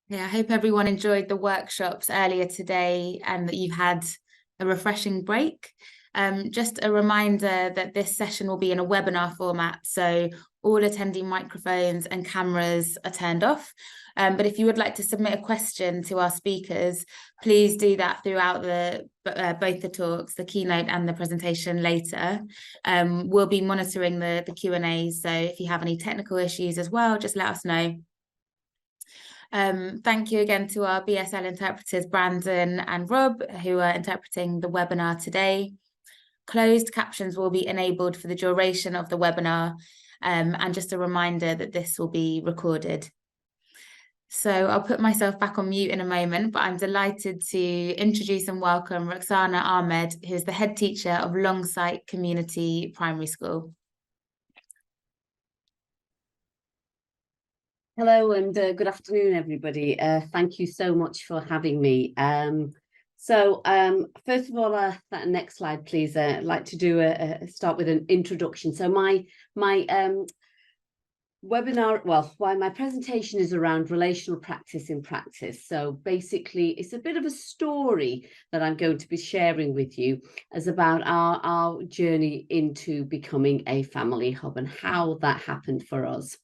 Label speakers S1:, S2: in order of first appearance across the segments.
S1: Yeah, I hope everyone enjoyed the workshops earlier today and that you've had a refreshing break. Just a reminder that this session will be in a webinar format, so all attendee microphones and cameras are turned off. But if you would like to submit a question to our speakers, please do that throughout both the talks, the keynote and the presentation later. We'll be monitoring the Q&As, so if you have any technical issues as well, just let us know. Thank you again to our BSL interpreters, Brandon and Rob, who are interpreting the webinar today. Closed captions will be enabled for the duration of the webinar, and just a reminder that this will be recorded. So I'll put myself back on mute in a moment, but I'm delighted to introduce and welcome Roxana Ahmed, who is the head teacher of Longsight Community Primary School.
S2: Hello and good afternoon, everybody. Thank you so much for having me. First of all, that next slide, please. I'd like to start with an introduction. So my webinar, my presentation is around relational practice in practice. So basically, it's a bit of a story that I'm going to be sharing with you as about our journey into becoming a family hub and how that happened for us.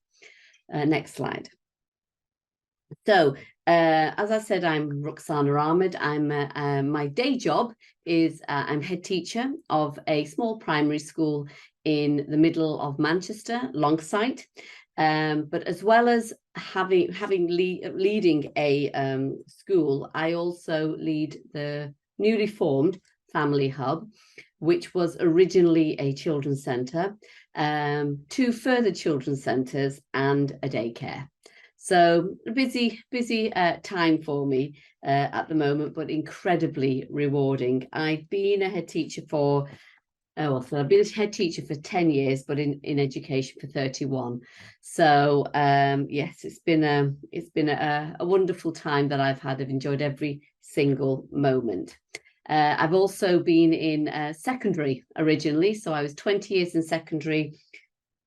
S2: Next slide. So, as I said, I'm Roxana Ahmed. My day job is I'm head teacher of a small primary school in the middle of Manchester, Longsight. But as well as leading a school, I also lead the newly formed Family Hub, which was originally a children's centre, 2 further children's centres and a daycare. So busy time for me at the moment, but incredibly rewarding. I've been a head teacher for, I've been a head teacher for 10 years, but in education for 31. So yes, it's been a wonderful time that I've had. I've enjoyed every single moment. I've also been in secondary originally, so I was 20 years in secondary,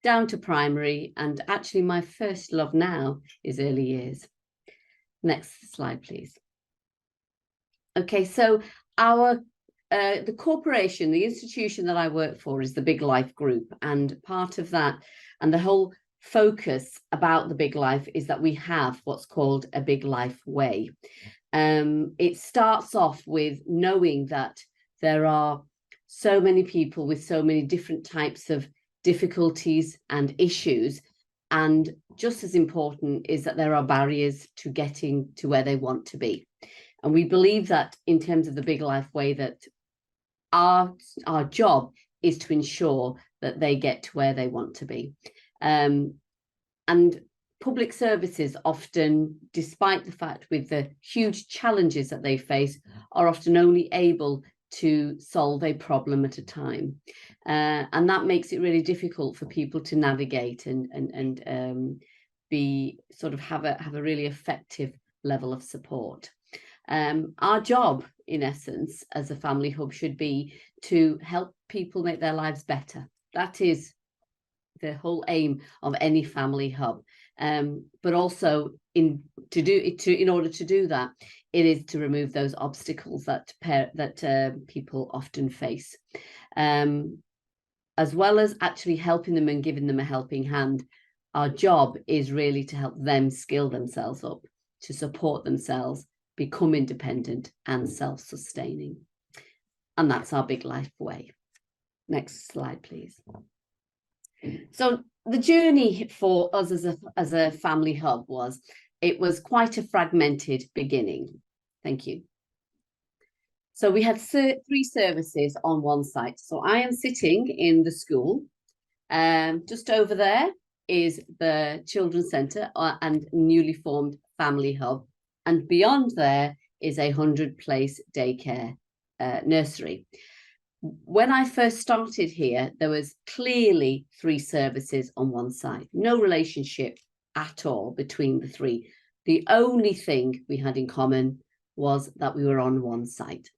S2: down to primary, and actually my first love now is early years. Next slide, please. Okay, so the corporation, the institution that I work for is the Big Life Group, and part of that and the whole focus about the Big Life is that we have what's called a Big Life Way. It starts off with knowing that there are so many people with so many different types of difficulties and issues, and just as important is that there are barriers to getting to where they want to be. And we believe that in terms of the Big Life Way, that our job is to ensure that they get to where they want to be. And public services often, despite the fact with the huge challenges that they face, are often only able to solve a problem at a time, and that makes it really difficult for people to navigate and be sort of have a really effective level of support. Our job, in essence, as a family hub should be to help people make their lives better. That is the whole aim of any family hub. But also in order to do that, it is to remove those obstacles that people often face, as well as actually helping them and giving them a helping hand. Our job is really to help them skill themselves up, to support themselves, become independent and self-sustaining. And that's our Big Life Way. Next slide, please. So the journey for us as a family hub was quite a fragmented beginning. Thank you. So we had 3 services on one site. So I am sitting in the school. Just over there is the children's centre and newly formed family hub. And beyond there is a 100-place daycare nursery. When I first started here, there was clearly 3 services on one side, no relationship at all between the 3. The only thing we had in common was that we were on one site.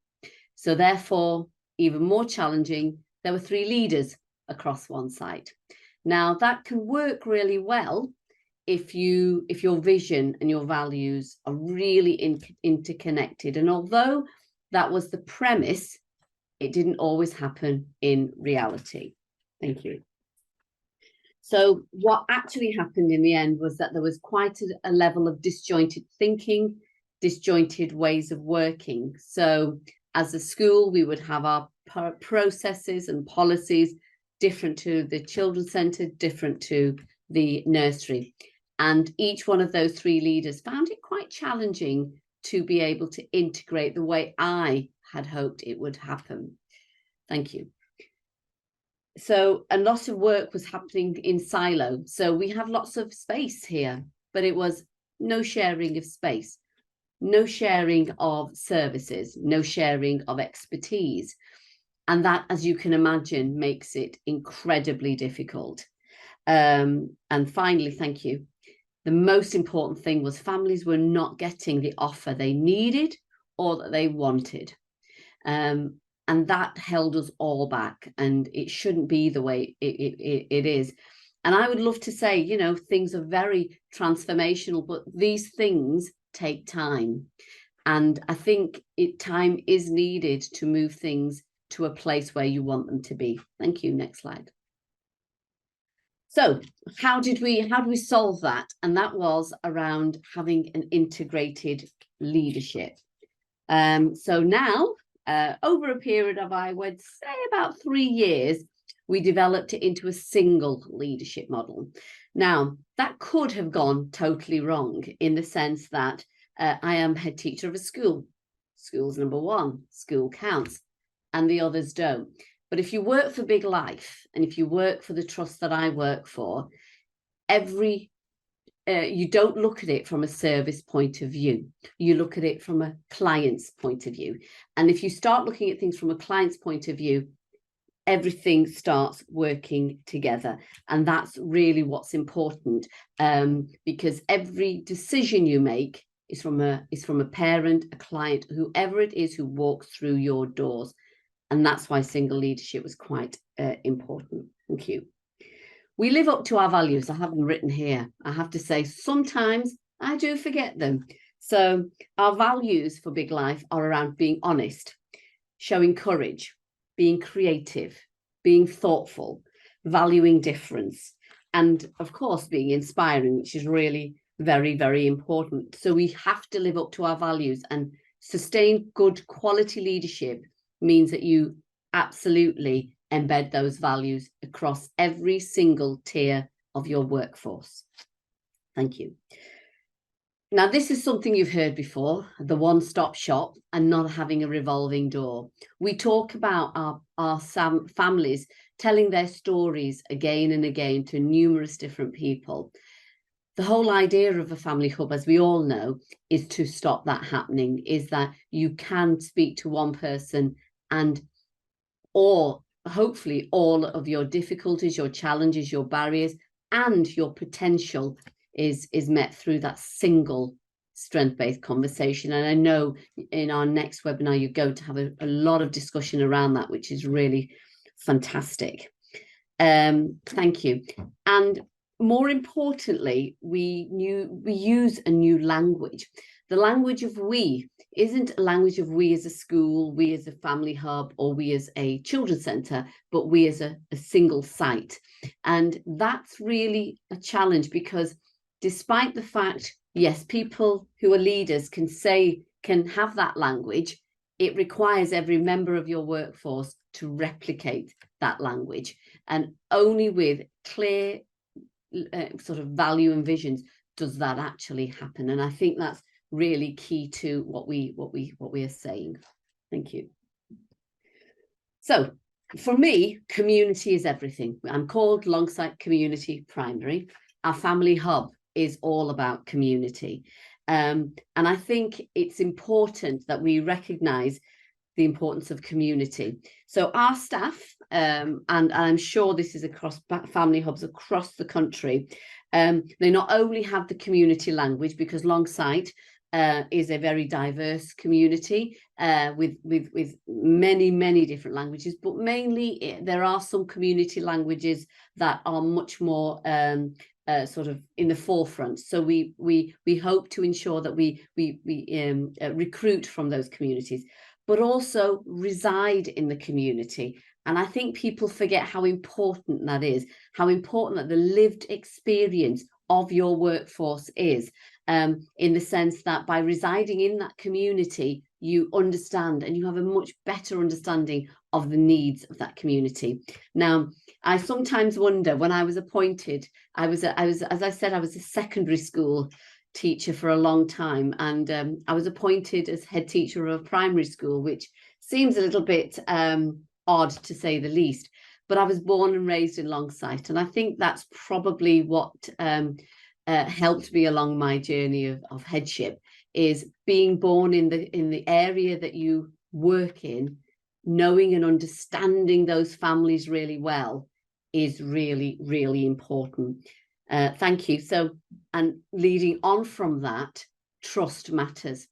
S2: So therefore, even more challenging, there were 3 leaders across one site. Now that can work really well if your vision and your values are really interconnected. And although that was the premise, it didn't always happen in reality. Thank you. So what actually happened in the end was that there was quite a level of disjointed thinking, disjointed ways of working. So as a school, we would have our processes and policies different to the children's centre, different to the nursery. And each one of those three leaders found it quite challenging to be able to integrate the way I had hoped it would happen. Thank you. So a lot of work was happening in silo. So we have lots of space here, but it was no sharing of space, no sharing of services, no sharing of expertise. And that, as you can imagine, makes it incredibly difficult. And finally, thank you. The most important thing was families were not getting the offer they needed or that they wanted. And that held us all back, and it shouldn't be the way it is. And I would love to say, you know, things are very transformational, but these things take time. And I think time is needed to move things to a place where you want them to be. Thank you. Next slide. So how did we solve that? And that was around having an integrated leadership. So now, over a period of, I would say, about 3 years, we developed it into a single leadership model. Now, that could have gone totally wrong in the sense that I am head teacher of a school. School's number one, school counts, and the others don't. But if you work for Big Life, and if you work for the trust that I work for, you don't look at it from a service point of view. You look at it from a client's point of view. And if you start looking at things from a client's point of view, everything starts working together. And that's really what's important, because every decision you make is from a parent, a client, whoever it is who walks through your doors. And that's why single leadership was quite important. Thank you. We live up to our values. I have them written here. I have to say, sometimes I do forget them. So our values for Big Life are around being honest, showing courage, being creative, being thoughtful, valuing difference, and of course, being inspiring, which is really very, very important. So we have to live up to our values, and sustain good quality leadership means that you absolutely embed those values across every single tier of your workforce. Thank you. Now, this is something you've heard before, the one-stop shop and not having a revolving door. We talk about our families telling their stories again and again to numerous different people. The whole idea of a family hub, as we all know, is to stop that happening, is that you can speak to one person or hopefully all of your difficulties, your challenges, your barriers, and your potential is met through that single strength-based conversation. And I know in our next webinar, you're going to have a lot of discussion around that, which is really fantastic. Thank you. And more importantly, we use a new language. The language of we isn't a language of we as a school, we as a family hub, or we as a children's centre, but we as a single site. And that's really a challenge, because despite the fact, yes, people who are leaders can have that language, it requires every member of your workforce to replicate that language. And only with clear sort of value and visions does that actually happen. And I think that's really key to what we are saying. Thank you. So for me, community is everything. I'm called Longsight Community Primary. Our family hub is all about community. And I think it's important that we recognise the importance of community. So our staff, and I'm sure this is across family hubs across the country, they not only have the community language, because Longsight is a very diverse community with many different languages, but mainly there are some community languages that are much more sort of in the forefront. So we hope to ensure that we recruit from those communities, but also reside in the community. And I think people forget how important that is, how important that the lived experience of your workforce is, in the sense that by residing in that community, you understand and you have a much better understanding of the needs of that community. Now, I sometimes wonder, when I was appointed, I was, as I said, I was a secondary school teacher for a long time, and I was appointed as head teacher of a primary school, which seems a little bit odd to say the least, but I was born and raised in Longsight, and I think that's probably what helped me along my journey of headship, is being born in the area that you work in, knowing and understanding those families really well is really, really important. Thank you. So, and leading on from that, trust matters.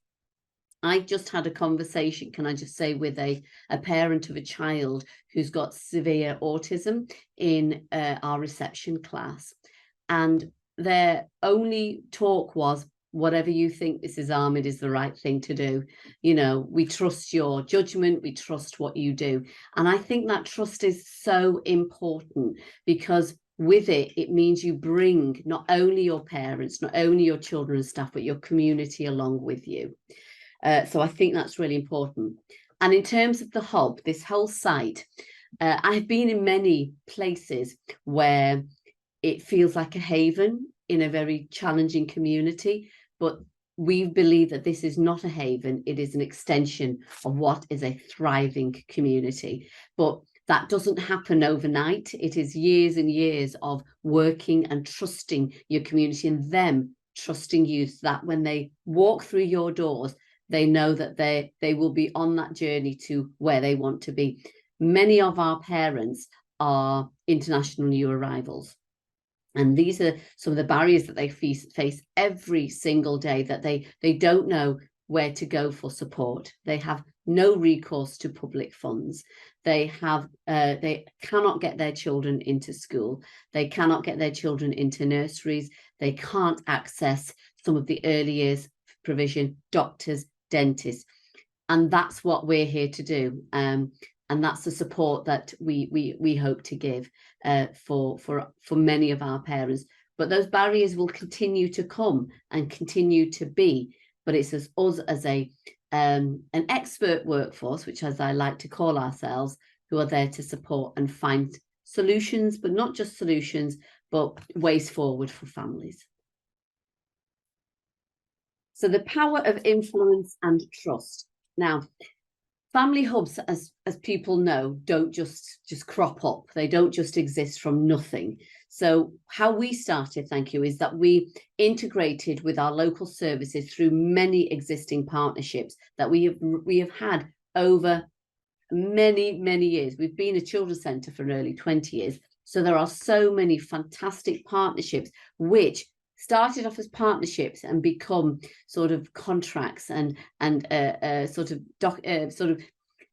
S2: I just had a conversation, can I just say, with a parent of a child who's got severe autism in our reception class. And their only talk was, whatever you think, Mrs. Ahmed, is the right thing to do. You know, we trust your judgment, we trust what you do. And I think that trust is so important, because with it, it means you bring not only your parents, not only your children and staff, but your community along with you. So I think that's really important. And in terms of the hub, this whole site, I've been in many places where it feels like a haven in a very challenging community, but we believe that this is not a haven, it is an extension of what is a thriving community. But that doesn't happen overnight. It is years and years of working and trusting your community, and them trusting you, so that when they walk through your doors, they know that they will be on that journey to where they want to be. Many of our parents are international new arrivals, and these are some of the barriers that they face every single day, that they don't know where to go for support. They have no recourse to public funds. They cannot get their children into school. They cannot get their children into nurseries. They can't access some of the early years provision, doctors, dentists. And that's what we're here to do. And that's the support that we hope to give for many of our parents. But those barriers will continue to come and continue to be. But it's us as an expert workforce, which, as I like to call ourselves, who are there to support and find solutions, but not just solutions, but ways forward for families. So the power of influence and trust. Now, family hubs, as people know, don't just crop up. They don't just exist from nothing. So how we started, thank you, is that we integrated with our local services through many existing partnerships that we have had over many, many years. We've been a children's centre for nearly 20 years. So there are so many fantastic partnerships which started off as partnerships and become sort of contracts and sort of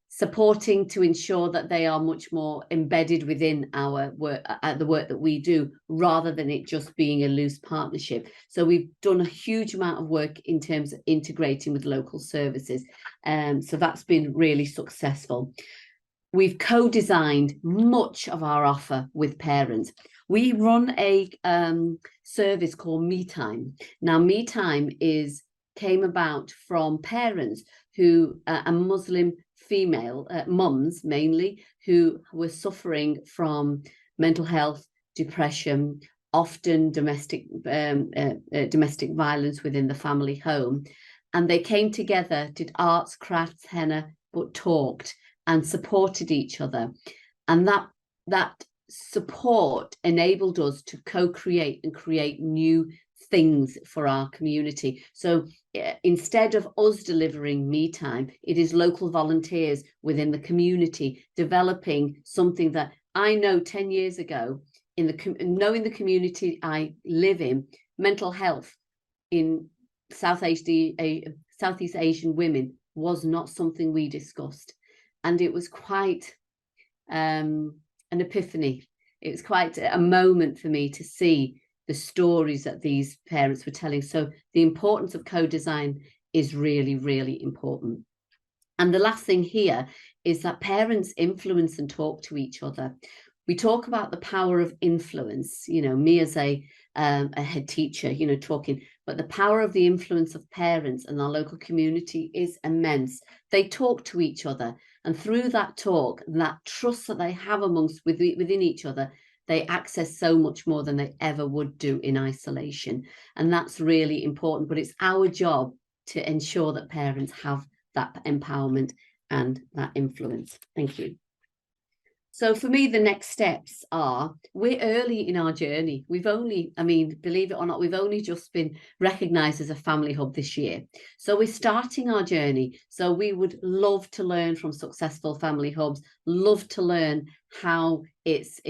S2: supporting to ensure that they are much more embedded within our work, the work that we do, rather than it just being a loose partnership. So we've done a huge amount of work in terms of integrating with local services. So that's been really successful. We've co-designed much of our offer with parents. We run a service called Me Time. Now, Me Time came about from parents who are Muslim female mums mainly, who were suffering from mental health, depression, often domestic violence within the family home. And they came together, did arts, crafts, henna, but talked and supported each other. And that support enabled us to co-create and create new things for our community. So instead of us delivering Me Time, it is local volunteers within the community developing something that I know 10 years ago, knowing the community I live in, mental health in Southeast Asian women was not something we discussed. And it was quite an epiphany. It was quite a moment for me to see the stories that these parents were telling. So the importance of co-design is really, really important. And the last thing here is that parents influence and talk to each other. We talk about the power of influence, you know, me as a head teacher, you know, talking, but the power of the influence of parents and our local community is immense. They talk to each other, and through that talk, that trust that they have within each other, they access so much more than they ever would do in isolation. And that's really important, but it's our job to ensure that parents have that empowerment and that influence. Thank you. So for me, the next steps are, we're early in our journey. We've only, I mean, believe it or not, we've only just been recognised as a family hub this year. So we're starting our journey. So we would love to learn from successful family hubs, love to learn how it's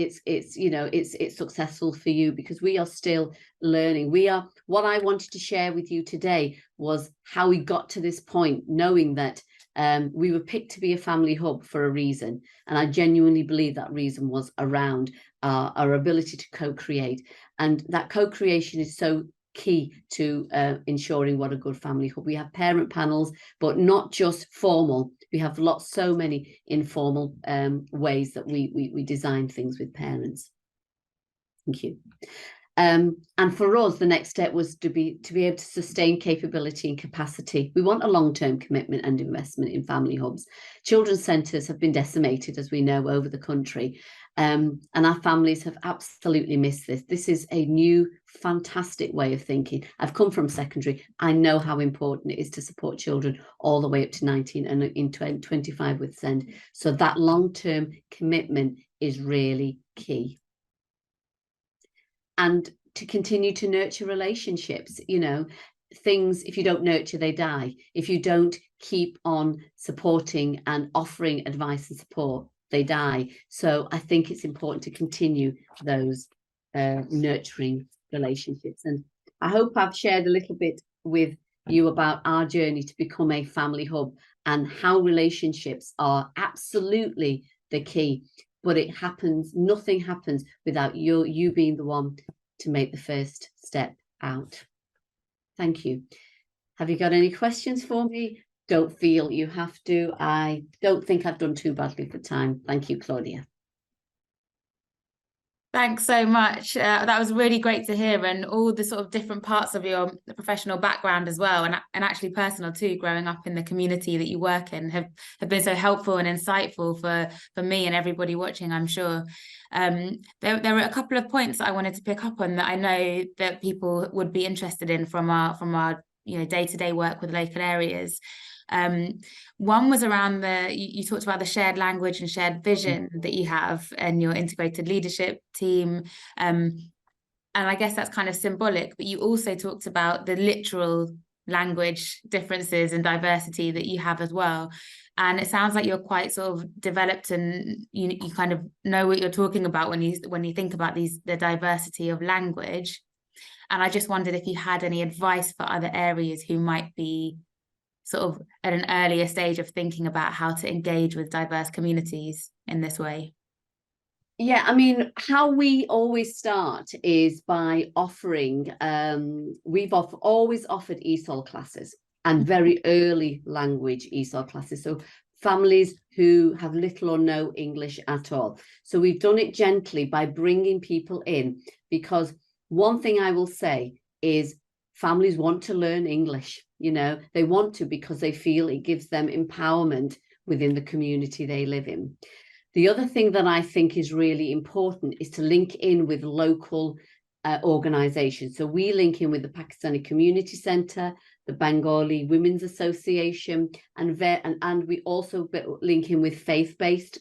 S2: successful for you, because we are still learning. What I wanted to share with you today was how we got to this point, knowing that we were picked to be a family hub for a reason. And I genuinely believe that reason was around our ability to co-create. And that co-creation is so key to ensuring what a good family hub. We have parent panels, but not just formal. We have so many informal ways that we design things with parents. Thank you. And for us, the next step was to be able to sustain capability and capacity. We want a long-term commitment and investment in family hubs. Children's centres have been decimated, as we know, over the country, and our families have absolutely missed this. This is a new, fantastic way of thinking. I've come from secondary. I know how important it is to support children all the way up to 19 and in 25 with SEND. So that long-term commitment is really key. And to continue to nurture relationships, you know, things, if you don't nurture, they die. If you don't keep on supporting and offering advice and support, they die. So I think it's important to continue those nurturing relationships. And I hope I've shared a little bit with you about our journey to become a family hub and how relationships are absolutely the key. But it happens, nothing happens without you being the one to make the first step out. Thank you. Have you got any questions for me? Don't feel you have to. I don't think I've done too badly for time. Thank you, Claudia.
S1: Thanks so much. That was really great to hear, and all the sort of different parts of your professional background as well, and actually personal too, growing up in the community that you work in, have been so helpful and insightful for me and everybody watching, I'm sure. There were a couple of points that I wanted to pick up on that I know that people would be interested in from our day-to-day work with local areas. One was around you talked about the shared language and shared vision that you have and your integrated leadership team. And I guess that's kind of symbolic, but you also talked about the literal language differences and diversity that you have as well. And it sounds like you're quite sort of developed, and you kind of know what you're talking about when you think about the diversity of language. And I just wondered if you had any advice for other areas who might be sort of at an earlier stage of thinking about how to engage with diverse communities in this way.
S2: Yeah, I mean, how we always start is by offering, we've always offered ESOL classes, and very early language ESOL classes. So families who have little or no English at all. So we've done it gently by bringing people in, because one thing I will say is families want to learn English. You know, they want to because they feel it gives them empowerment within the community they live in. The other thing that I think is really important is to link in with local organisations. So we link in with the Pakistani Community Centre, the Bengali Women's Association, and we also link in with faith-based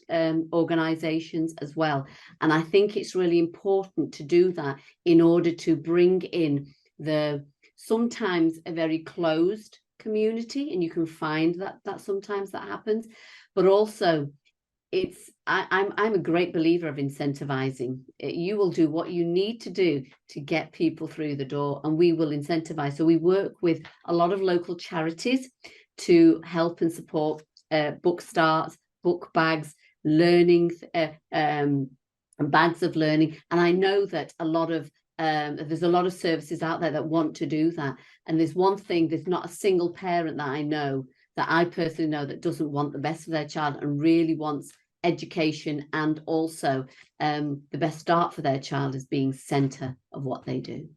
S2: organisations as well. And I think it's really important to do that in order to bring in sometimes a very closed community, and you can find that sometimes that happens, but also I'm a great believer of incentivizing. You will do what you need to do to get people through the door, and we will incentivize. So we work with a lot of local charities to help and support book starts, book bags, learning, bags of learning. And I know that a lot of There's a lot of services out there that want to do that. And there's one thing, there's not a single parent that I know, that I personally know, that doesn't want the best for their child and really wants education, and also the best start for their child as being centre of what they do.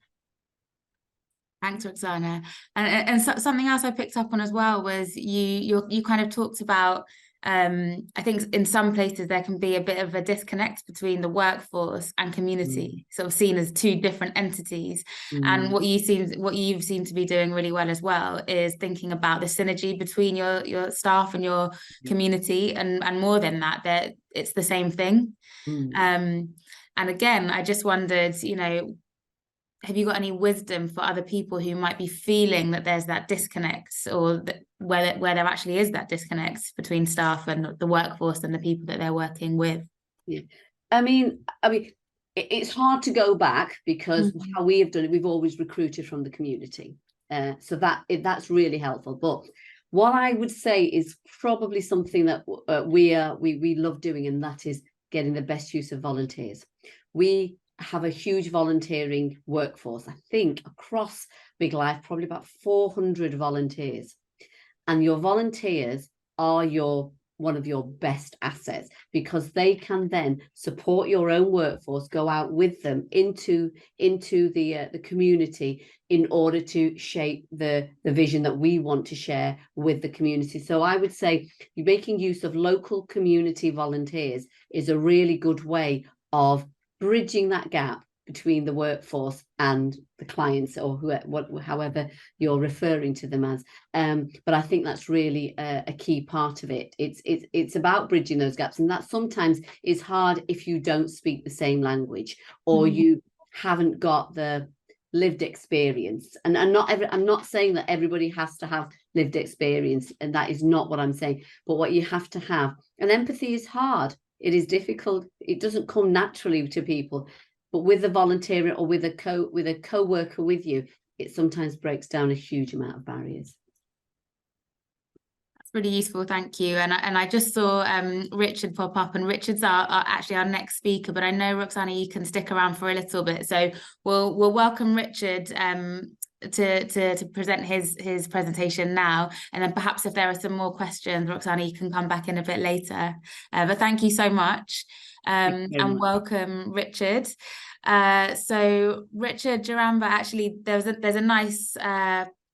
S1: Thanks, Roxana. And something else I picked up on as well was you kind of talked about, I think in some places there can be a bit of a disconnect between the workforce and community, sort of seen as two different entities. And what you've seemed to be doing really well as well is thinking about the synergy between your staff and your community, and more than that, that it's the same thing. And again, I just wondered, have you got any wisdom for other people who might be feeling that there's that disconnect, or that where there actually is that disconnect between staff and the workforce and the people that they're working with?
S2: Yeah, I mean, it's hard to go back, because how we have done it, we've always recruited from the community, so that's really helpful. But what I would say is probably something that we love doing, and that is getting the best use of volunteers. We have a huge volunteering workforce. I think across Big Life, probably about 400 volunteers. And your volunteers are one of your best assets, because they can then support your own workforce, go out with them into the community in order to shape the vision that we want to share with the community. So I would say making use of local community volunteers is a really good way of bridging that gap between the workforce and the clients, or however you're referring to them as. But I think that's really a key part of it. It's about bridging those gaps, and that sometimes is hard if you don't speak the same language, or you haven't got the lived experience. And I'm not saying that everybody has to have lived experience, and that is not what I'm saying. But what you have to have, and empathy is hard. It is difficult. It doesn't come naturally to people, but with a volunteer or with a co-worker with you, it sometimes breaks down a huge amount of barriers.
S1: That's really useful, thank you. And I just saw Richard pop up, and Richard's actually our next speaker, but I know, Roxana, you can stick around for a little bit, so we'll welcome Richard to present his presentation now, and then perhaps if there are some more questions, Roxana, you can come back in a bit later. But thank you so much, and welcome, Richard. So Richard Jaramba, actually there's a nice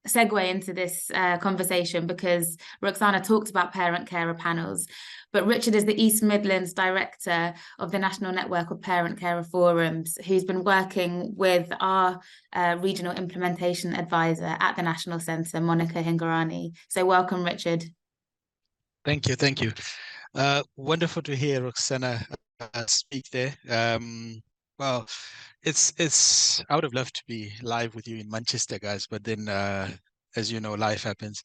S1: segue into this conversation, because Roxana talked about parent carer panels, but Richard is the East Midlands director of the National Network of Parent Carer Forums, who's been working with our regional implementation advisor at the National Centre, Monica Hingarani. So welcome, Richard.
S3: Thank you. Wonderful to hear Roxana speak there. Well, I would have loved to be live with you in Manchester, guys, but then as you know, life happens.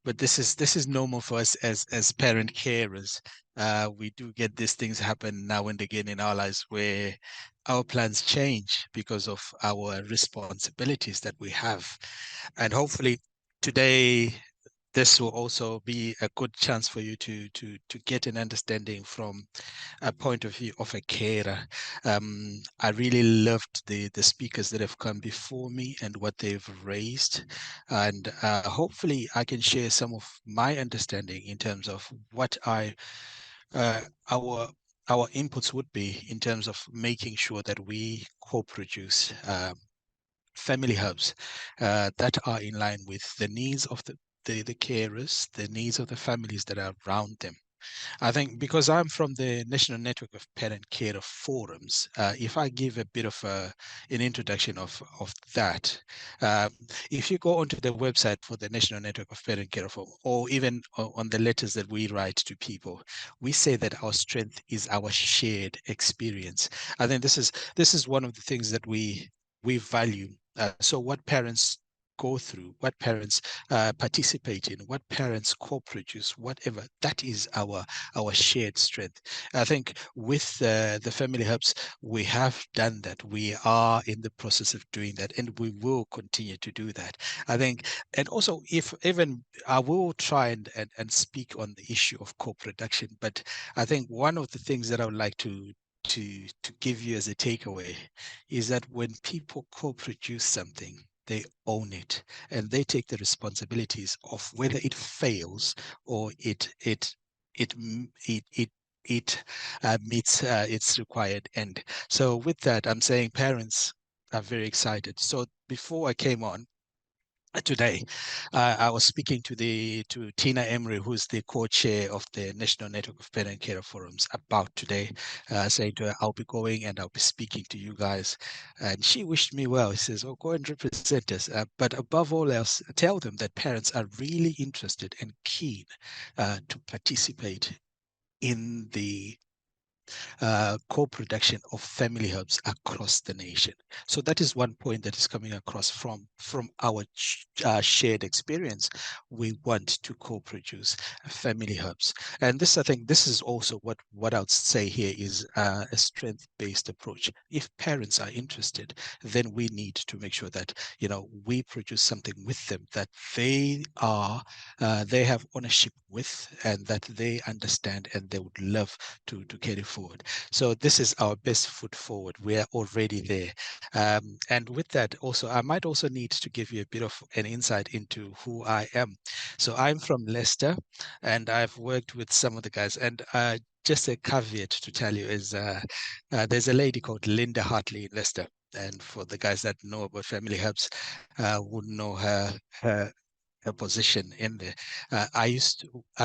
S3: But this is normal for us as parent carers. We do get these things happen now and again in our lives, where our plans change because of our responsibilities that we have. And hopefully today this will also be a good chance for you to get an understanding from a point of view of a carer. I really loved the speakers that have come before me and what they've raised, and hopefully I can share some of my understanding in terms of what our inputs would be in terms of making sure that we co-produce family hubs that are in line with the needs of the carers, the needs of the families that are around them. I think because I'm from the National Network of Parent Care Forums, if I give a bit of an introduction of that, if you go onto the website for the National Network of Parent Care Forums, or even on the letters that we write to people, we say that our strength is our shared experience. I think this is one of the things that we value. So what parents go through, what parents participate in, what parents co-produce, whatever, that is our shared strength. I think with the family hubs, we have done that. We are in the process of doing that, and we will continue to do that. I think, and also if even I will try and speak on the issue of co-production, but I think one of the things that I would like to to give you as a takeaway is that when people co-produce something, they own it and they take the responsibilities of whether it fails or it meets its required end. So with that, I'm saying parents are very excited. So before I came on today, I was speaking to Tina Emery, who's the co-chair of the National Network of Parent Care Forums, about today, saying to her, I'll be going and I'll be speaking to you guys. And she wished me well. She says, oh, go and represent us. But above all else, tell them that parents are really interested and keen to participate in the co-production of family hubs across the nation. So that is one point that is coming across from our shared experience. We want to co-produce family hubs, and this, I think, this is also what I would say here is a strength-based approach. If parents are interested, then we need to make sure that we produce something with them that they have ownership with, and that they understand and they would love to carry forward. So this is our best foot forward. We are already there. And with that, also, I might also need to give you a bit of an insight into who I am. So I'm from Leicester, and I've worked with some of the guys. And just a caveat to tell you is there's a lady called Linda Hartley in Leicester. And for the guys that know about family hubs, would know her position in there. I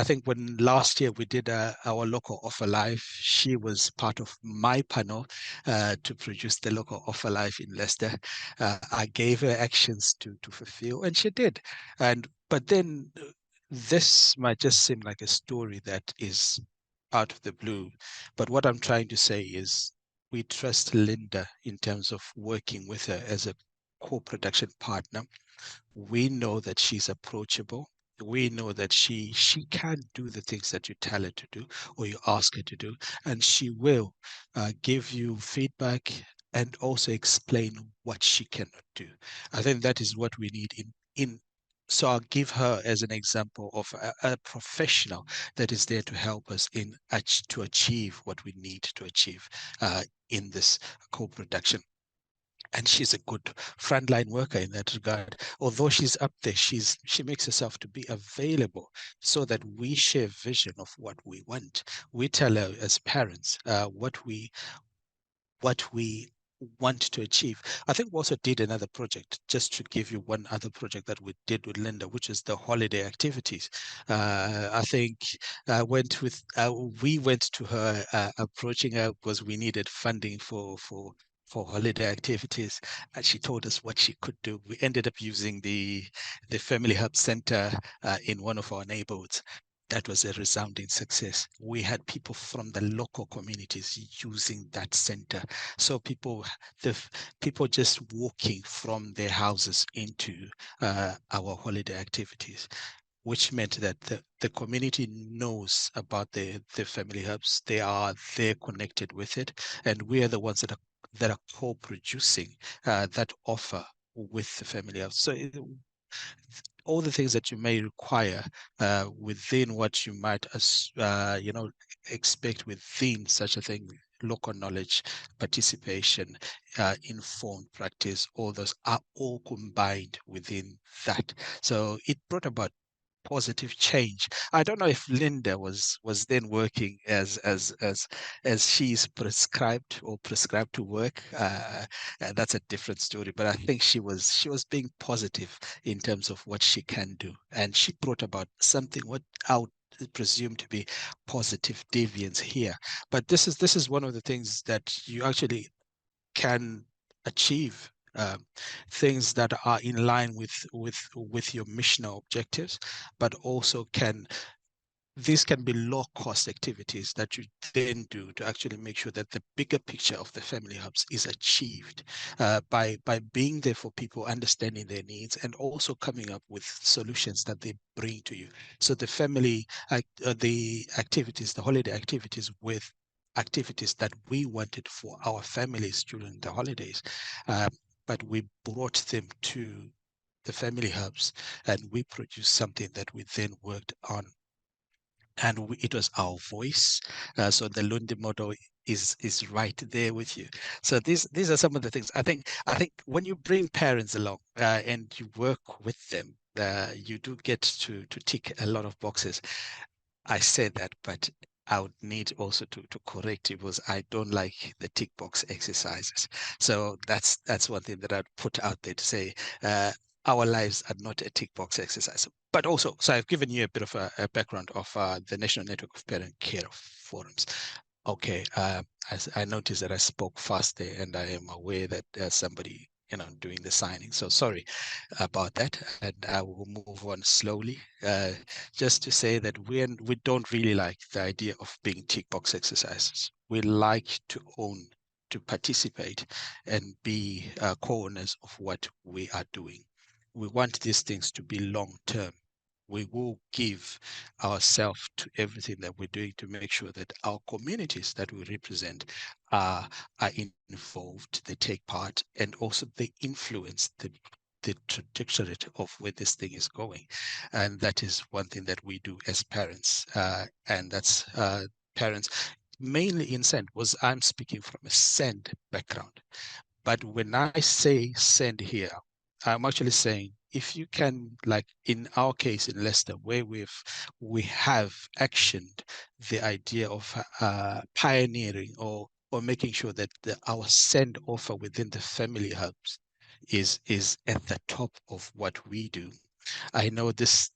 S3: think when last year we did our local offer live, she was part of my panel to produce the local offer live in Leicester. I gave her actions to fulfill, and she did. But then this might just seem like a story that is out of the blue. But what I'm trying to say is we trust Linda in terms of working with her as a co-production partner. We know that she's approachable. We know that she can do the things that you tell her to do or you ask her to do, and she will give you feedback and also explain what she cannot do. I think that is what we need in so I'll give her as an example of a professional that is there to help us to achieve what we need to achieve in this co-production. And she's a good frontline worker in that regard. Although she's up there, she makes herself to be available so that we share vision of what we want. We tell her as parents what we want to achieve. I think we also did another project, just to give you one other project that we did with Linda, which is the holiday activities. I think we went to her, approaching her because we needed funding for holiday activities, and she told us what she could do. We ended up using the Family Hub Center in one of our neighborhoods. That was a resounding success. We had people from the local communities using that center. So people just walking from their houses into our holiday activities, which meant that the community knows about the family hubs. They're connected with it, and we are the ones that are co-producing that offer with the family hubs. So all the things that you may require within what you might expect within such a thing: local knowledge, participation, informed practice, all those are all combined within that. So it brought about positive change. I don't know if Linda was then working as she's prescribed to work. That's a different story. But I think she was being positive in terms of what she can do, and she brought about something what I would presume to be positive deviance here. But this is one of the things that you actually can achieve, things that are in line with your missional objectives, but also these can be low cost activities that you then do to actually make sure that the bigger picture of the family hubs is achieved by being there for people, understanding their needs, and also coming up with solutions that they bring to you. So the the holiday activities with activities that we wanted for our families during the holidays, but we brought them to the family hubs, and we produced something that we then worked on, and it was our voice. So the Lundi model is right there with you. So these are some of the things. I think when you bring parents along and you work with them, you do get to tick a lot of boxes. I said that, but I would need also to correct it, because I don't like the tick box exercises. So that's one thing that I'd put out there to say, our lives are not a tick box exercise. But also, so I've given you a bit of a background of the National Network of Parent Care Forums. Okay, I noticed that I spoke fast there, and I am aware that there's somebody, doing the signing. So sorry about that, and I will move on slowly. Just to say that we don't really like the idea of being tick box exercises. We like to own, to participate, and be co-owners of what we are doing. We want these things to be long term. We will give ourselves to everything that we're doing to make sure that our communities that we represent are involved, they take part, and also they influence the trajectory of where this thing is going. And that is one thing that we do as parents. And that's parents mainly in SEND, was I'm speaking from a SEND background. But when I say SEND here, I'm actually saying, if you can, like in our case in Leicester, where we have actioned the idea of pioneering or making sure that our SEND offer within the family hubs is at the top of what we do. I know this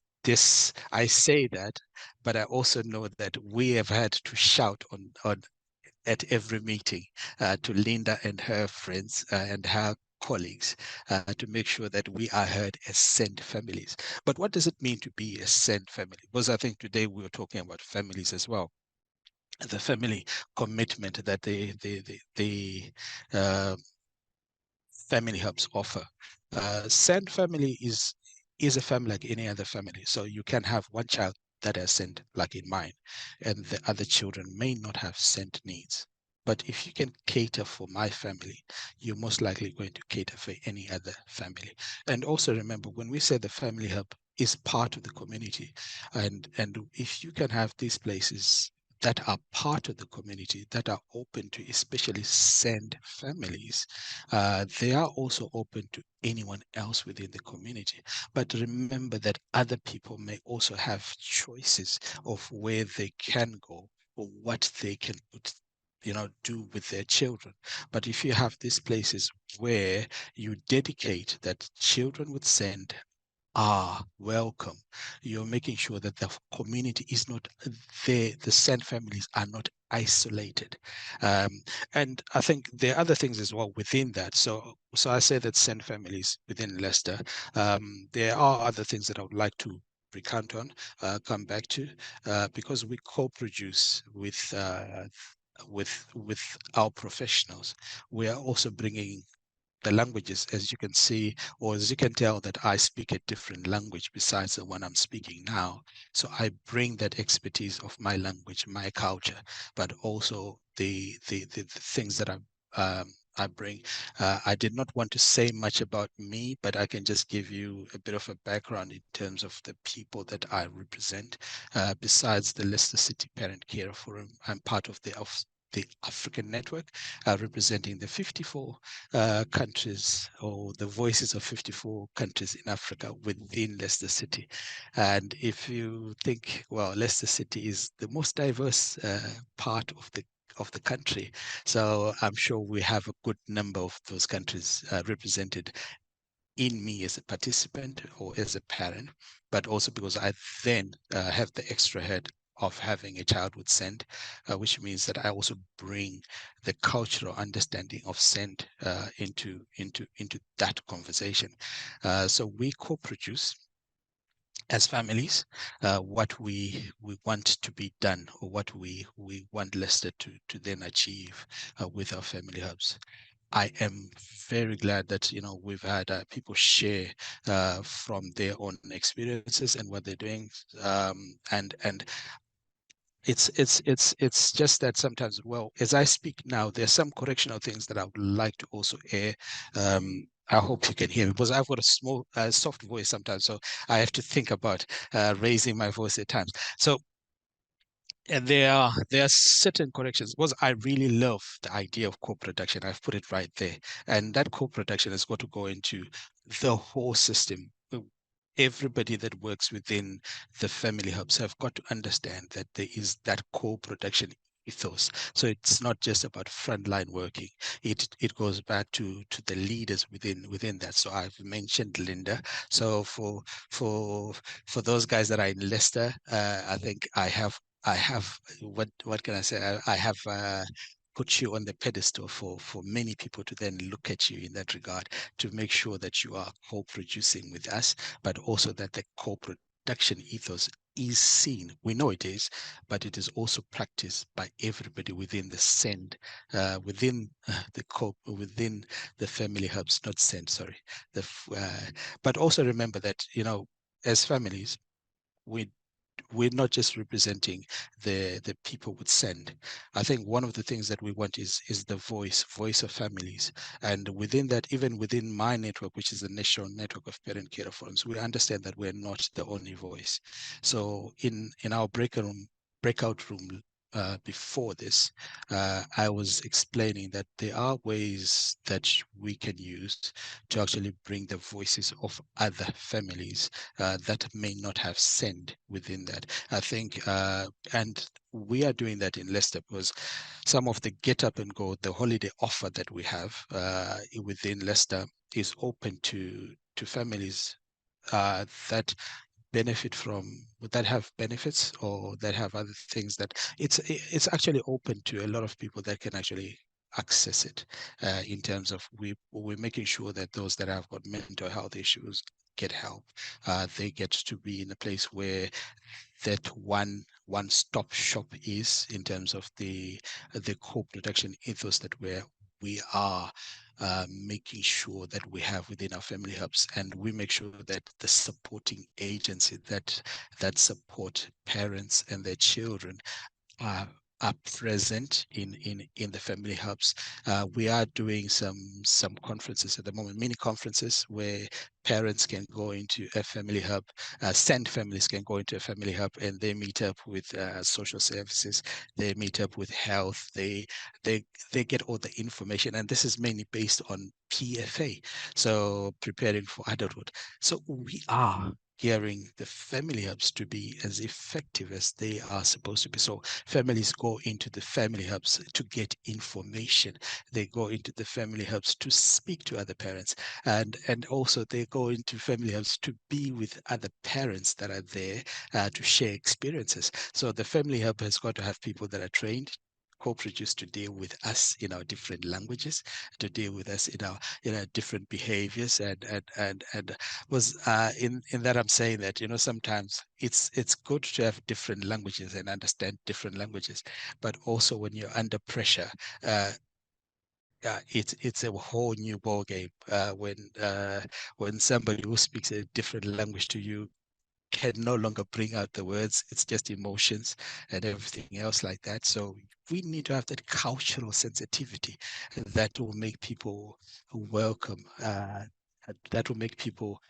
S3: I say that, but I also know that we have had to shout on at every meeting to Linda and her friends and her colleagues to make sure that we are heard as SEND families. But what does it mean to be a SEND family? Because I think today we were talking about families as well. The family commitment that the family hubs offer. SEND family is a family like any other family. So you can have one child that has SEND, like in mine, and the other children may not have SEND needs. But if you can cater for my family, you're most likely going to cater for any other family. And also remember, when we say the family hub is part of the community, and if you can have these places that are part of the community, that are open to especially SEND families, they are also open to anyone else within the community. But remember that other people may also have choices of where they can go or what they can put, do with their children. But if you have these places where you dedicate that children with SEND are welcome, you're making sure that the community is not there, the SEND families are not isolated. And I think there are other things as well within that. So I say that SEND families within Leicester, there are other things that I would like to recount on, come back to, because we co-produce with our professionals. We are also bringing the languages, as you can see, or as you can tell, that I speak a different language besides the one I'm speaking now. So I bring that expertise of my language, my culture, but also the things that I bring. I did not want to say much about me, but I can just give you a bit of a background in terms of the people that I represent. Besides the Leicester City Parent Care Forum, I'm part of the African Network, representing the 54 countries, or the voices of 54 countries in Africa within Leicester City. And if you think, well, Leicester City is the most diverse part of the country, so I'm sure we have a good number of those countries represented in me as a participant or as a parent, but also because I then have the extra head of having a child with SEND, which means that I also bring the cultural understanding of SEND into that conversation. So we co-produce as families what we want to be done, or what we want Leicester to then achieve with our family hubs. I am very glad that we've had people share from their own experiences and what they're doing, and it's just that sometimes, well, as I speak now, there's some correctional things that I would like to also air. I hope you can hear me, because I've got a small, soft voice sometimes, so I have to think about raising my voice at times. So there are certain corrections. Because I really love the idea of co-production. I've put it right there, and that co-production has got to go into the whole system. Everybody that works within the family hubs have got to understand that there is that co-production ethos. So it's not just about frontline working. It goes back to the leaders within that. So I've mentioned Linda. So for for those guys that are in Leicester, I think I have what can I say? I have put you on the pedestal for many people to then look at you in that regard, to make sure that you are co-producing with us, but also that the co-production ethos is seen. We know it is, but it is also practiced by everybody within the send, within the family hubs, not send, sorry. But also remember that, as families, we we're not just representing the people with send. I think one of the things that we want is the voice of families, and within that, even within my network, which is the national network of parent care forums, we understand that we're not the only voice. So in our breakout room. Before this, I was explaining that there are ways that we can use to actually bring the voices of other families that may not have sent within that. I think, and we are doing that in Leicester because some of the get up and go, the holiday offer that we have within Leicester is open to families that benefit from that have benefits or that have other things that it's actually open to a lot of people that can actually access it in terms of we're making sure that those that have got mental health issues get help. They get to be in a place where that one-stop shop is in terms of the co-production ethos that we are making sure that we have within our family hubs, and we make sure that the supporting agency that support parents and their children are present in the family hubs. We are doing some conferences at the moment, mini conferences where parents can go into a family hub, send families can go into a family hub, and they meet up with social services, they meet up with health, they get all the information, and this is mainly based on PFA, so preparing for adulthood. So we are gearing the family hubs to be as effective as they are supposed to be. So families go into the family hubs to get information. They go into the family hubs to speak to other parents, and also they go into family hubs to be with other parents that are there to share experiences. So the family hub has got to have people that are trained, co-produced to deal with us in our different languages, to deal with us in our different behaviors, and was in that I'm saying that sometimes it's good to have different languages and understand different languages, but also when you're under pressure, it's a whole new ball game when somebody who speaks a different language to you can no longer bring out the words. It's just emotions and everything else like that. So we need to have that cultural sensitivity that will make people welcome. That will make people,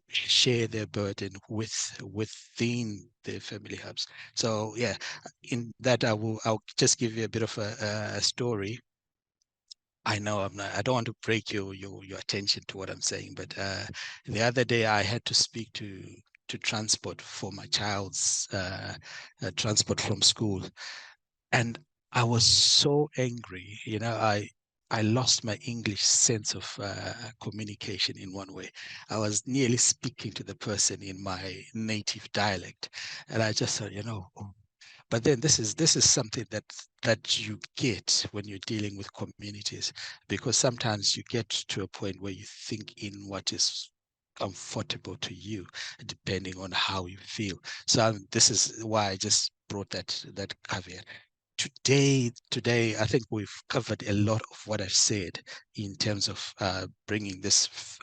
S3: share their burden within their family hubs. So yeah, in that I'll just give you a bit of a story. I know I don't want to break your attention to what I'm saying, but the other day I had to speak to transport for my child's transport from school, and I was so angry. I lost my English sense of communication in one way. I was nearly speaking to the person in my native dialect, and I just thought, oh, but then this is something that you get when you're dealing with communities, because sometimes you get to a point where you think in what is comfortable to you, depending on how you feel. So this is why I just brought that caveat. Today, I think we've covered a lot of what I've said in terms of bringing this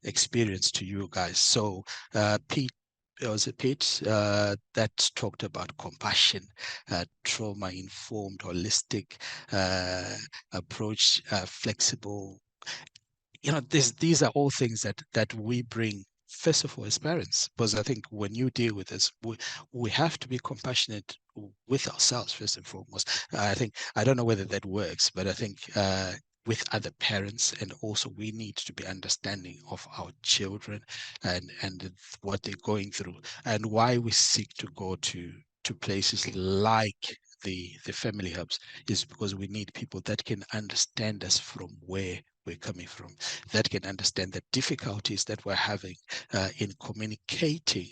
S3: experience to you guys. So, Pete, was it Pete that talked about compassion, trauma-informed, holistic approach, flexible. These are all things that we bring. First of all, as parents, because I think when you deal with this, we have to be compassionate with ourselves first and foremost. I think, I don't know whether that works, but I think with other parents, and also we need to be understanding of our children and what they're going through, and why we seek to go to places like the family hubs is because we need people that can understand us from where we're coming from, that can understand the difficulties that we're having in communicating,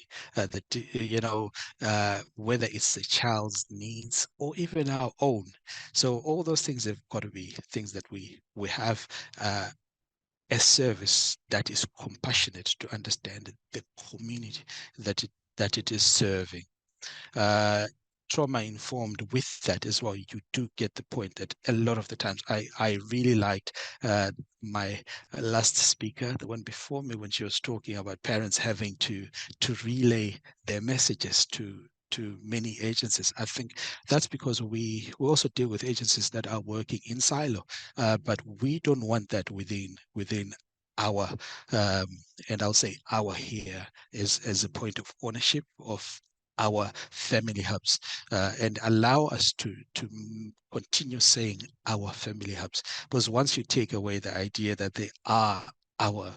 S3: whether it's the child's needs or even our own. So all those things have got to be things that we have a service that is compassionate to understand the community that it is serving. Trauma informed with that as well. You do get the point that a lot of the times I really liked my last speaker, the one before me, when she was talking about parents having to relay their messages to many agencies. I think that's because we also deal with agencies that are working in silo, but we don't want that within our and I'll say our here as a point of ownership of our family hubs, and allow us to continue saying our family hubs, because once you take away the idea that they are our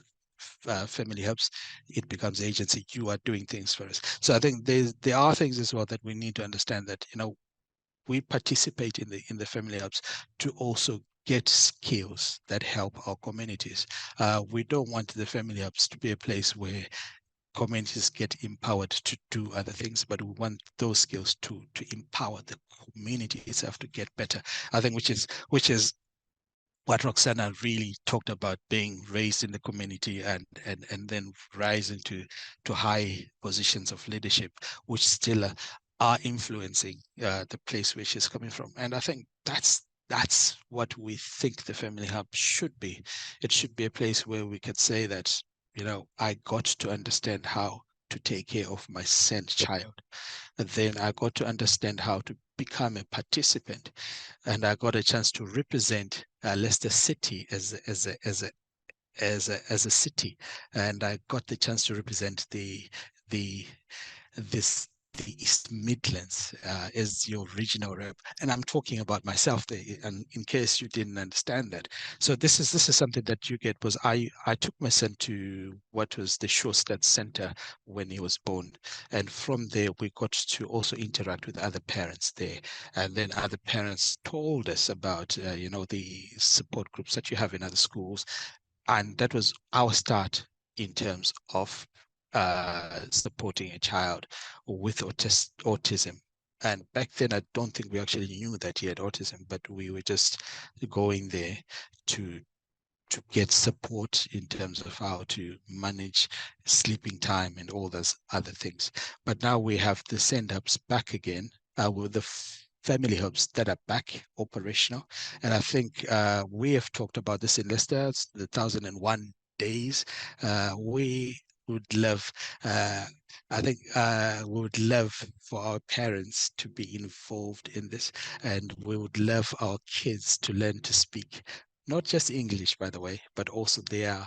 S3: family hubs, it becomes agency. You are doing things for us. So I think there are things as well that we need to understand, that we participate in the family hubs to also get skills that help our communities. We don't want the family hubs to be a place where communities get empowered to do other things, but we want those skills to empower the community itself to get better. I think which is what Roxana really talked about, being raised in the community and then rising to high positions of leadership, which still are influencing the place where she's coming from. And I think that's what we think the family hub should be. It should be a place where we could say that, I got to understand how to take care of my sent child. And then I got to understand how to become a participant, and I got a chance to represent Leicester City as a city, and I got the chance to represent the this the East Midlands as your regional rep, and I'm talking about myself there, and in case you didn't understand that. So this is something that you get, was I took my son to what was the Shorestad Center when he was born, and from there we got to also interact with other parents there, and then other parents told us about the support groups that you have in other schools, and that was our start in terms of supporting a child with autism. And back then, I don't think we actually knew that he had autism, but we were just going there to get support in terms of how to manage sleeping time and all those other things. But now we have the send ups back again with the family hubs that are back operational. And I think we have talked about this in Leicester, the 1001 days. We would love, I think we would love for our parents to be involved in this, and we would love our kids to learn to speak not just English, by the way, but also their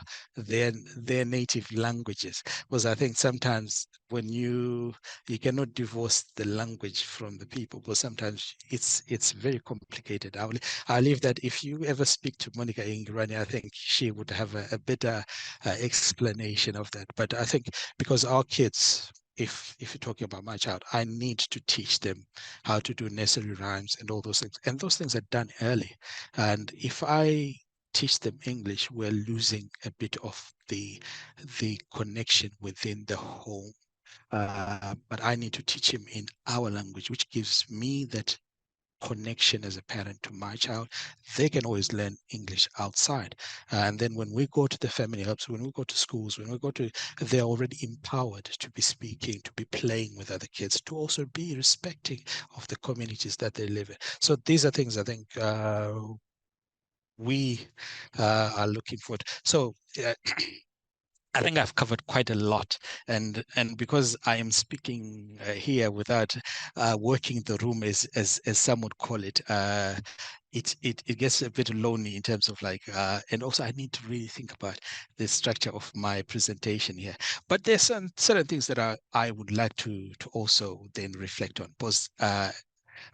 S3: native languages. Because I think sometimes when you cannot divorce the language from the people, because sometimes it's very complicated. I'll leave that. If you ever speak to Monica Ingirani, I think she would have a better explanation of that. But I think because our kids, if you're talking about my child, I need to teach them how to do nursery rhymes and all those things. And those things are done early. And if I teach them English, we're losing a bit of the connection within the home. But I need to teach him in our language, which gives me that connection as a parent to my child. They can always learn English outside. And then when we go to the family hubs, when we go to schools, they're already empowered to be speaking, to be playing with other kids, to also be respecting of the communities that they live in. So these are things I think we are looking forward. So I think I've covered quite a lot, and because I am speaking here without working the room, as some would call it, it gets a bit lonely in terms of like, and also I need to really think about the structure of my presentation here. But there's some certain things that I would like to also then reflect on, because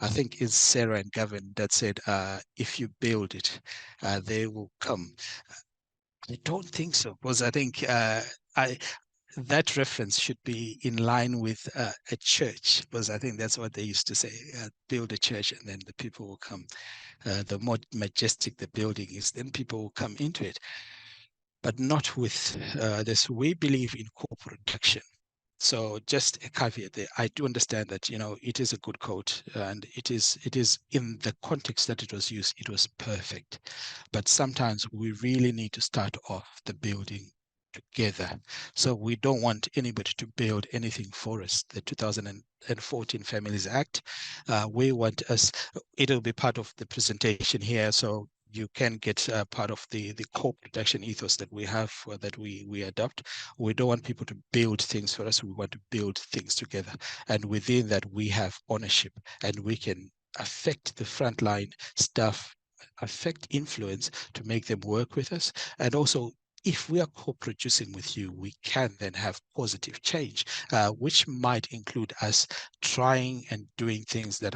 S3: I think it's Sarah and Gavin that said, if you build it, they will come. I don't think so, because I think I that reference should be in line with a church, because I think that's what they used to say, build a church and then the people will come. The more majestic the building is, then people will come into it, but not with this. We believe in co-production. So just a caveat there. I do understand that, it is a good quote, and it is in the context that it was used, it was perfect. But sometimes we really need to start off the building together. So we don't want anybody to build anything for us. The 2014 Families Act, we want us, it'll be part of the presentation here. So you can get part of the co-production ethos that we have, that we adopt. We don't want people to build things for us. We want to build things together. And within that, we have ownership, and we can affect the frontline staff, affect influence to make them work with us. And also, if we are co-producing with you, we can then have positive change, which might include us trying and doing things that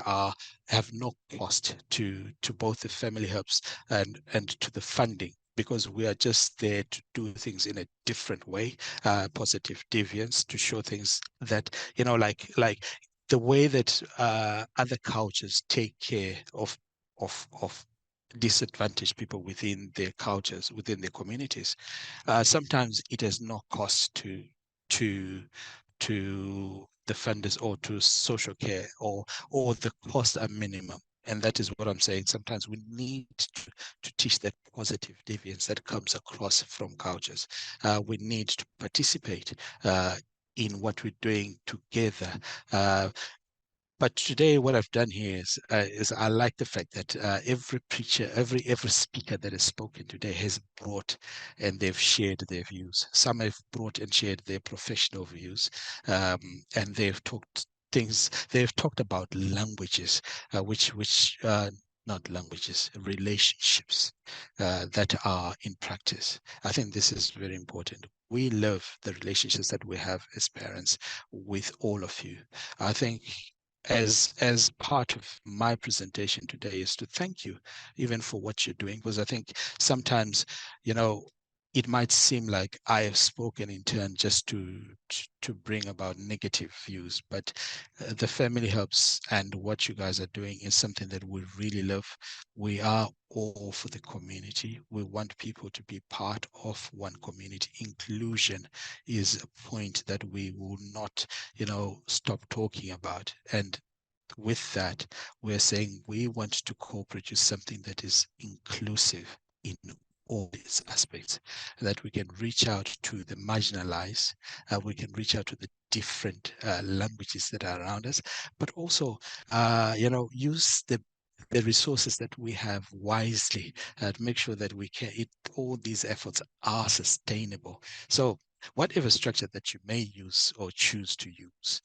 S3: have no cost to both the family hubs and to the funding, because we are just there to do things in a different way, positive deviance, to show things that, like the way that other cultures take care of disadvantaged people within their cultures, within their communities. Sometimes it has no cost to to the funders or to social care, or the costs are minimum. And that is what I'm saying. Sometimes we need to teach that positive deviance that comes across from cultures. We need to participate in what we're doing together. But today, what I've done here is I like the fact that every preacher, every speaker that has spoken today has brought and they've shared their views. Some have brought and shared their professional views, and they've talked things. They've talked about languages, which not languages, relationships that are in practice. I think this is very important. We love the relationships that we have as parents with all of you. I think as part of my presentation today is to thank you even for what you're doing, because I think sometimes, it might seem like I have spoken in turn just to bring about negative views, but the family hubs and what you guys are doing is something that we really love. We are all for the community. We want people to be part of one community. Inclusion is a point that we will not, stop talking about. And with that, we're saying we want to co-produce something that is inclusive in all its aspects, that we can reach out to the marginalized, we can reach out to the different languages that are around us, but also, use the resources that we have wisely, to make sure that all these efforts are sustainable. So whatever structure that you may use or choose to use,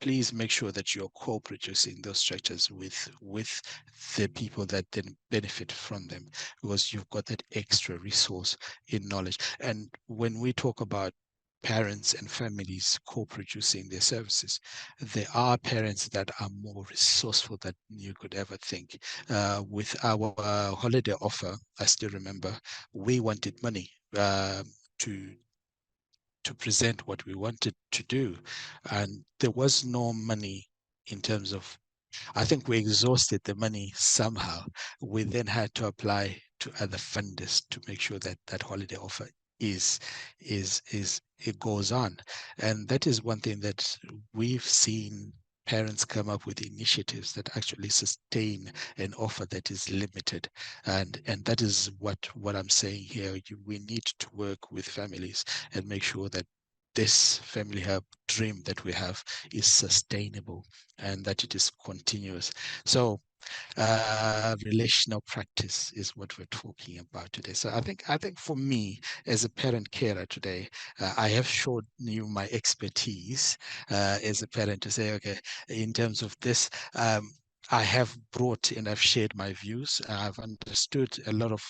S3: please make sure that you're co-producing those structures with the people that then benefit from them, because you've got that extra resource in knowledge. And when we talk about parents and families co-producing their services, there are parents that are more resourceful than you could ever think. With our holiday offer, I still remember we wanted money to present what we wanted to do, and there was no money in terms of, I think we exhausted the money somehow. We then had to apply to other funders to make sure that that holiday offer is it goes on. And that is one thing that we've seen parents come up with initiatives that actually sustain an offer that is limited. And that is what I'm saying here. We need to work with families and make sure that this family hub dream that we have is sustainable and that it is continuous. So relational practice is what we're talking about today. So I think for me as a parent carer today, I have showed you my expertise as a parent to say, okay, in terms of this, I have brought and I've shared my views. I've understood a lot of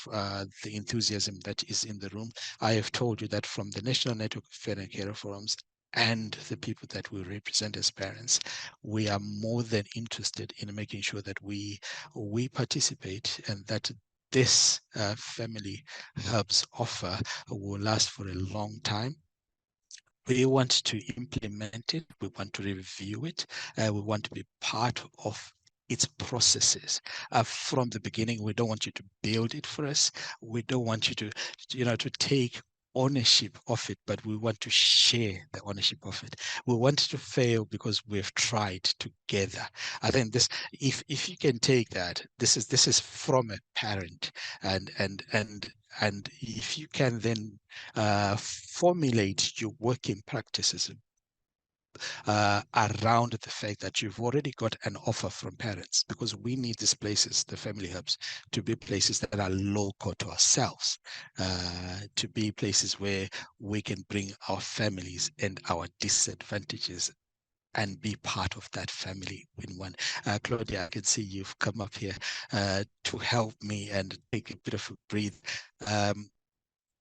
S3: the enthusiasm that is in the room. I have told you that from the National Network of Parent Carer Forums, and the people that we represent as parents, we are more than interested in making sure that we participate, and that this family hubs offer will last for a long time. We want to implement it. We want to review it. We want to be part of its processes from the beginning. We don't want you to build it for us. We don't want you to, to take ownership of it, but we want to share the ownership of it. We want to fail because we've tried together. I think this, if you can take that, this is from a parent, and if you can then formulate your working practices around the fact that you've already got an offer from parents, because we need these places, the family hubs, to be places that are local to ourselves, to be places where we can bring our families and our disadvantages and be part of that family in one. Claudia, I can see you've come up here to help me and take a bit of a breathe.